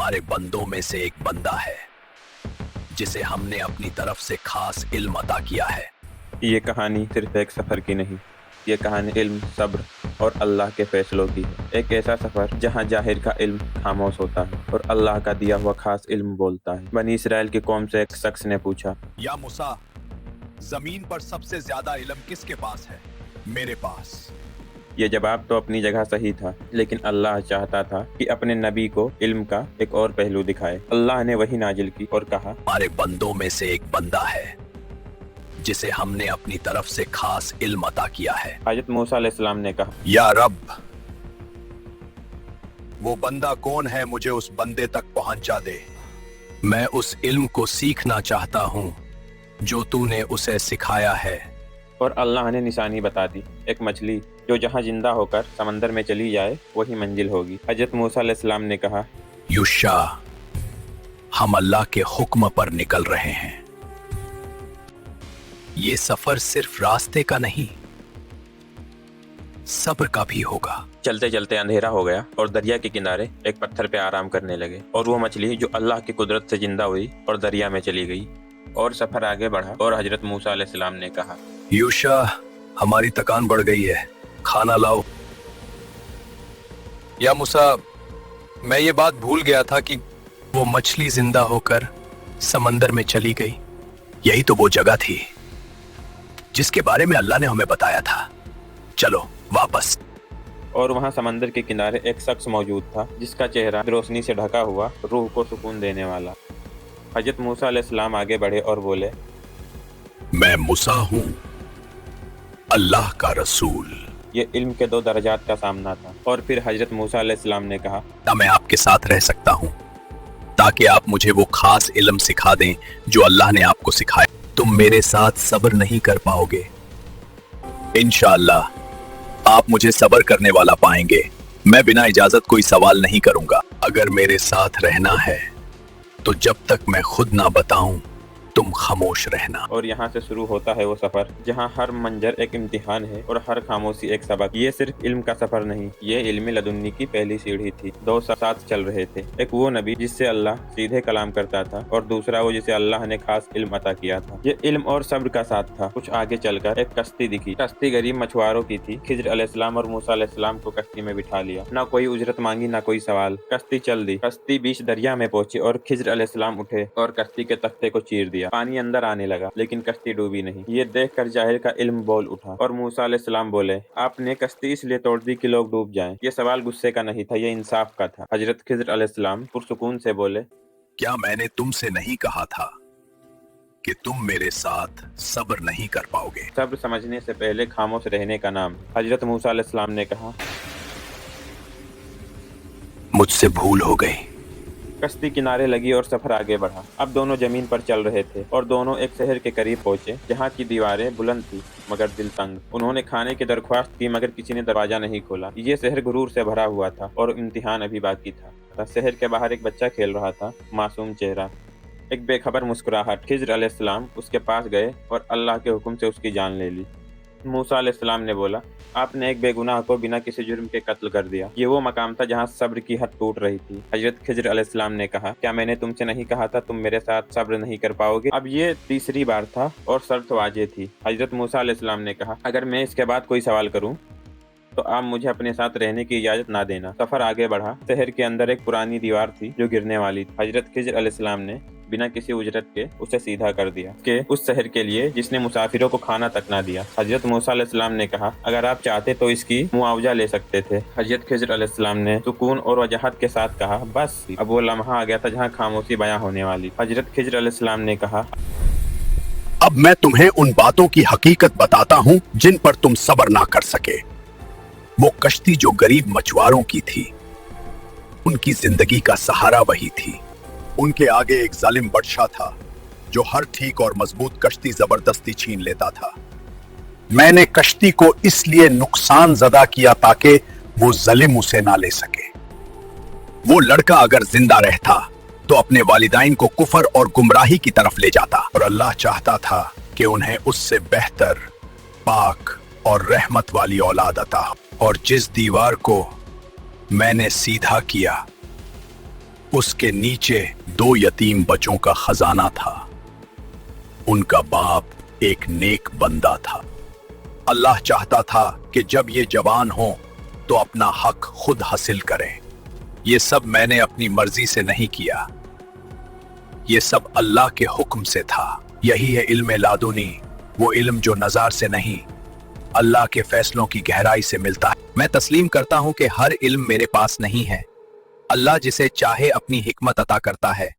हमारे बंदों में से एक बंदा है जिसे हमने अपनी तरफ से खास इल्म अता किया है। ये कहानी सिर्फ एक सफ़र की नहीं, ये कहानी इल्म, सब्र और अल्लाह के फैसलों की है। एक ऐसा सफ़र जहाँ जाहिर का इल्म खामोश होता है और अल्लाह का दिया हुआ खास इल्म बोलता है। बनी इसराइल की कौम से एक शख्स ने पूछा, या मूसा, जमीन पर सबसे ज्यादा इल्म किसके पास है? मेरे पास। ये जवाब तो अपनी जगह सही था, लेकिन अल्लाह चाहता था कि अपने नबी को इल्म का एक और पहलू दिखाए। अल्लाह ने वही नाजिल की और कहा, हमारे बंदों में से एक बंदा है जिसे हमने अपनी तरफ से खास इल्म अता किया है। हजरत मूसा अलैहिस्सलाम ने कहा, या रब, वो बंदा कौन है? मुझे उस बंदे तक पहुंचा दे। मैं उस इल्म को सीखना चाहता हूँ जो तूने उसे सिखाया है। और अल्लाह ने निशानी बता दी, एक मछली जो जहाँ जिंदा होकर समंदर में चली जाए वही मंजिल होगी। हजरत मूसा अलैहिस्सलाम ने कहा, युशा, हम अल्लाह के हुक्म पर निकल रहे हैं। ये सफर सिर्फ रास्ते का नहीं, सब्र का भी होगा। चलते चलते अंधेरा हो गया और दरिया के किनारे एक पत्थर पे आराम करने लगे। और वो मछली जो अल्लाह की कुदरत से जिंदा हुई और दरिया में चली गई। और सफर आगे बढ़ा और हजरत मूसा अलैहिस्सलाम ने कहा, यूशा, हमारी थकान बढ़ गई है, खाना लाओ। या मूसा, मैं ये बात भूल गया था कि वो मछली जिंदा होकर समंदर में चली गई। यही तो वो जगह थी जिसके बारे में अल्लाह ने हमें बताया था। चलो वापस। और वहाँ समंदर के किनारे एक शख्स मौजूद था जिसका चेहरा रोशनी से ढका हुआ, रूह को सुकून देने वाला। हजरत मूसा अलैहिस्सलाम आगे बढ़े और बोले, मैं मूसा हूँ, अल्लाह का रसूल। ये इल्म के दो दर्जात का सामना था। और फिर हजरत मूसा अलैहिस्सलाम ने कहा, मैं आपके साथ रह सकता हूँ ताकि आप मुझे वो खास इल्म सिखा दें जो अल्लाह ने आपको सिखाया। तुम मेरे साथ सब्र नहीं कर पाओगे, इंशाअल्लाह आप मुझे सब्र करने वाला पाएंगे। मैं बिना इजाजत कोई सवाल नहीं करूंगा। अगर मेरे साथ रहना है तो जब तक मैं खुद ना बताऊं तुम खामोश रहना। और यहाँ से शुरू होता है वो सफर जहाँ हर मंजर एक इम्तिहान है और हर खामोशी एक सबक। ये सिर्फ इल्म का सफर नहीं, ये इल्म लदुन्नी की पहली सीढ़ी थी। दो साथ चल रहे थे, एक वो नबी जिससे अल्लाह सीधे कलाम करता था और दूसरा वो जिसे अल्लाह ने खास इल्म अता किया था। ये इल्म और सब्र का साथ था। कुछ आगे चलकर एक कश्ती दिखी। कश्ती गरीब मछुआरों की थी। खिज्र अलैहिस्सलाम और मूसा अलैहिस्सलाम को कश्ती में बिठा लिया। ना कोई उजरत मांगी, ना कोई सवाल। कश्ती चल दी। कश्ती बीच दरिया में पहुंची और खिज्र अलैहिस्सलाम उठे और कश्ती के तख्ते को चीर दिया। पानी अंदर आने लगा, लेकिन कश्ती डूबी नहीं। ये देखकर जाहिर का इल्म बोल उठा और मूसा अलैहिस्सलाम बोले, आपने कश्ती इसलिए तोड़ दी कि लोग डूब जाएं। ये सवाल गुस्से का नहीं था, ये इंसाफ का था। हजरत खिज्र अलैहिस्सलाम पुरसुकून से बोले, क्या मैंने तुमसे नहीं कहा था कि तुम मेरे साथ सब्र नहीं कर पाओगे? सब्र समझने से पहले खामोश रहने का नाम। हजरत मूसा अलैहिस्सलाम ने कहा, मुझसे भूल हो गई। कश्ती किनारे लगी और सफर आगे बढ़ा। अब दोनों जमीन पर चल रहे थे और दोनों एक शहर के करीब पहुंचे जहां की दीवारें बुलंद थी मगर दिल तंग। उन्होंने खाने की दरख्वास्त की मगर किसी ने दरवाजा नहीं खोला। ये शहर गुरूर से भरा हुआ था और इम्तिहान अभी बाकी था। शहर के बाहर एक बच्चा खेल रहा था, मासूम चेहरा, एक बेखबर मुस्कुराहट। खिज्र अलैहिस्सलाम उसके पास गए और अल्लाह के हुक्म से उसकी जान ले ली। मूसा अलैहिस्सलाम ने बोला, आपने एक बेगुनाह को बिना किसी जुर्म के कत्ल कर दिया। ये वो मकाम था जहाँ सब्र की हद टूट रही थी। हजरत खिज्र अलैहिस्सलाम ने कहा, क्या मैंने तुमसे नहीं कहा था तुम मेरे साथ सब्र नहीं कर पाओगे? अब ये तीसरी बार था और शर्त वाजिब थी। हजरत मूसा अलैहिस्सलाम ने कहा, अगर मैं इसके बाद कोई सवाल करूं तो आप मुझे अपने साथ रहने की इजाजत ना देना। सफर आगे बढ़ा। शहर के अंदर एक पुरानी दीवार थी जो गिरने वाली थी। हजरत खिज्र अलैहिस्सलाम ने बिना किसी उजरत के उसे सीधा कर दिया कि उस शहर के लिए जिसने मुसाफिरों को खाना तक ना दिया। हजरत मूसा अलैहिस्सलाम ने कहा, अगर आप चाहते तो इसकी मुआवजा ले सकते थे। हजरत खिज्र अलैहिस्सलाम ने सुकून और वजाहत के साथ कहा, बस। अब वो लम्हा आ गया था जहाँ खामोशी बयां होने वाली। हजरत खिज्र अलैहिस्सलाम ने कहा, अब मैं तुम्हें उन बातों की हकीकत बताता हूँ जिन पर तुम सब्र ना कर सके। वो कश्ती जो गरीब मछुआरों की थी, उनकी जिंदगी का सहारा वही थी। उनके आगे एक जालिम बादशाह था जो हर ठीक और मजबूत कश्ती जबरदस्ती छीन लेता था। मैंने कश्ती को इसलिए नुकसान ज़दा किया ताकि वो जालिम उसे ना ले सके। वो लड़का अगर जिंदा रहता तो अपने वालिदैन को कुफर और गुमराही की तरफ ले जाता, और अल्लाह चाहता था कि उन्हें उससे बेहतर, पाक और रहमत वाली औलाद अता हो। और जिस दीवार को मैंने सीधा किया उसके नीचे 2 यतीम बच्चों का खजाना था। उनका बाप एक नेक बंदा था। अल्लाह चाहता था कि जब ये जवान हों तो अपना हक खुद हासिल करें। ये सब मैंने अपनी मर्जी से नहीं किया, ये सब अल्लाह के हुक्म से था। यही है इल्म लादुनी, वो इल्म जो नज़र से नहीं, अल्लाह के फैसलों की गहराई से मिलता है। मैं तस्लीम करता हूं कि हर इल्म मेरे पास नहीं है। अल्लाह जिसे चाहे अपनी हिकमत अता करता है।